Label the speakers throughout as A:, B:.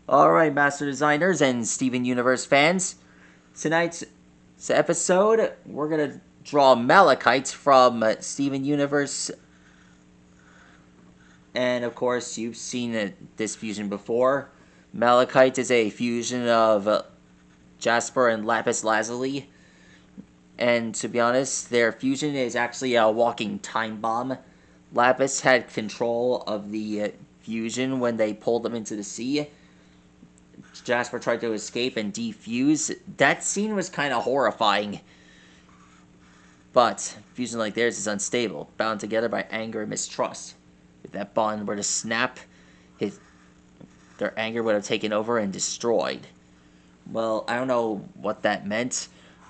A: Alright, Master Designers and Steven Universe fans. Tonight's episode, we're going to draw malachite from Steven Universe. And of course, you've seen this fusion before. Malachite is a fusion of jasper and lapis lazuli. And to be honest, their fusion is actually a walking time bomb. Lapis had control of the fusion when they pulled them into the sea. Jasper tried to escape and defuse. That scene was kind of horrifying. But fusion like theirs is unstable, bound together by anger and mistrust. If that bond were to snap, their anger would have taken over and destroyed. Well, I don't know what that meant.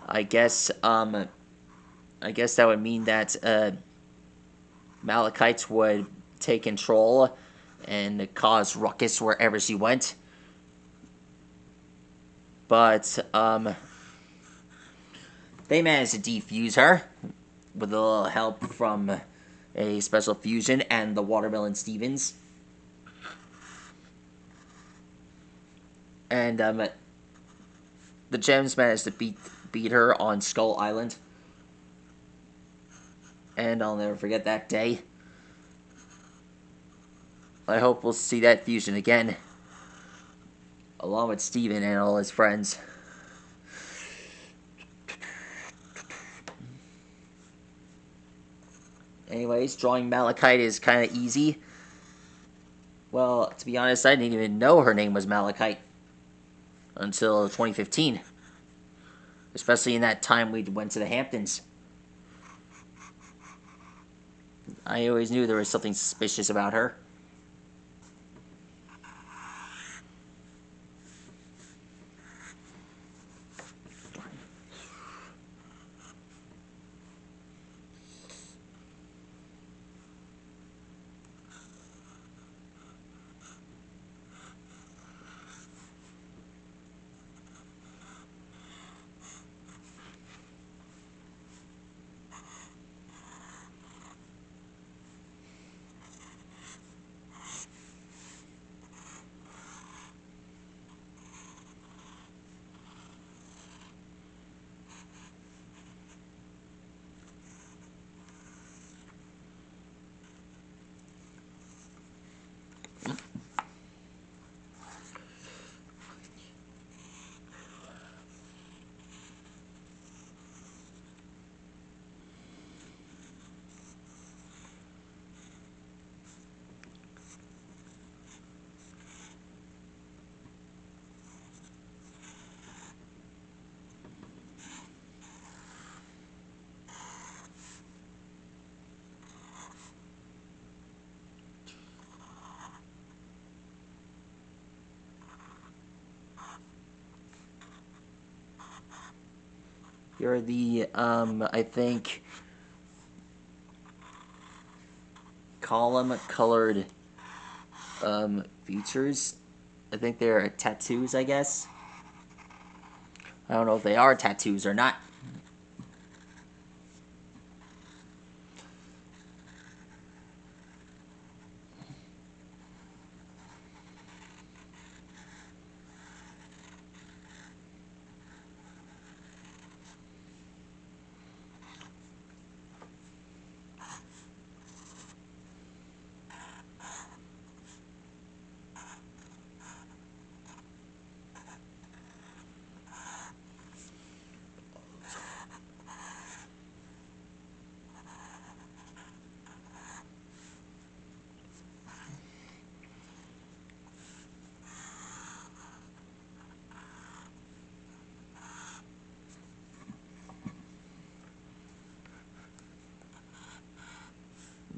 A: I guess that would mean that Malachite would take control and cause ruckus wherever she went. But they managed to defuse her with a little help from a special fusion and the Watermelon Stevens. And the Gems managed to beat her on Skull Island. And I'll never forget that day. I hope we'll see that fusion again, along with Steven and all his friends. Anyways, drawing Malachite is kind of easy. Well, to be honest, I didn't even know her name was Malachite until 2015. Especially in that time we went to the Hamptons. I always knew there was something suspicious about her. Here are the, I think, column colored features. I think they're tattoos, I guess. I don't know if they are tattoos or not.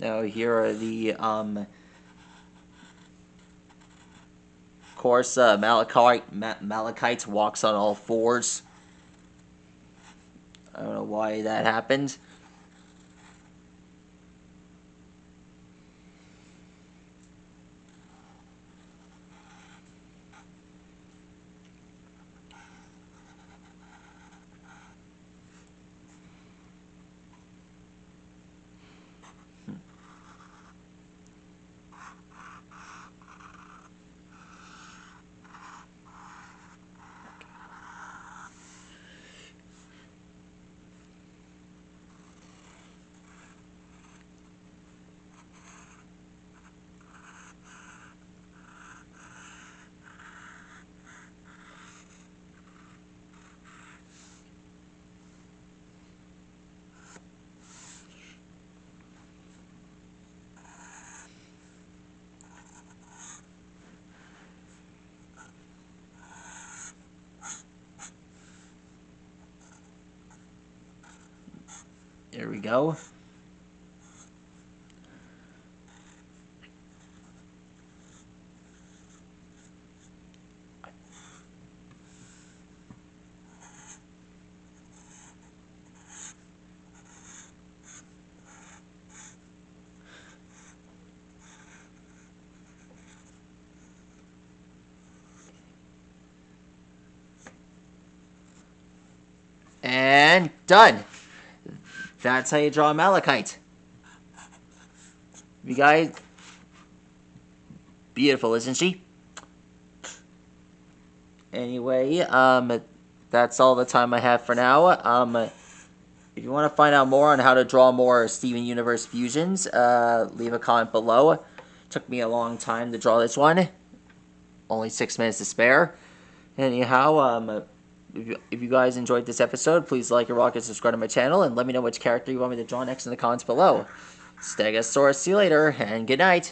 A: Now here are the of course Malachite walks on all fours. I don't know why that happened. There we go. And done. That's how you draw a malachite. You guys, beautiful, isn't she? Anyway, that's all the time I have for now. If you want to find out more on how to draw more Steven Universe fusions, leave a comment below. Took me a long time to draw this one. Only 6 minutes to spare. Anyhow, if you guys enjoyed this episode, please like and rock and subscribe to my channel, and let me know which character you want me to draw next in the comments below. Stegosaurus, see you later, and good night.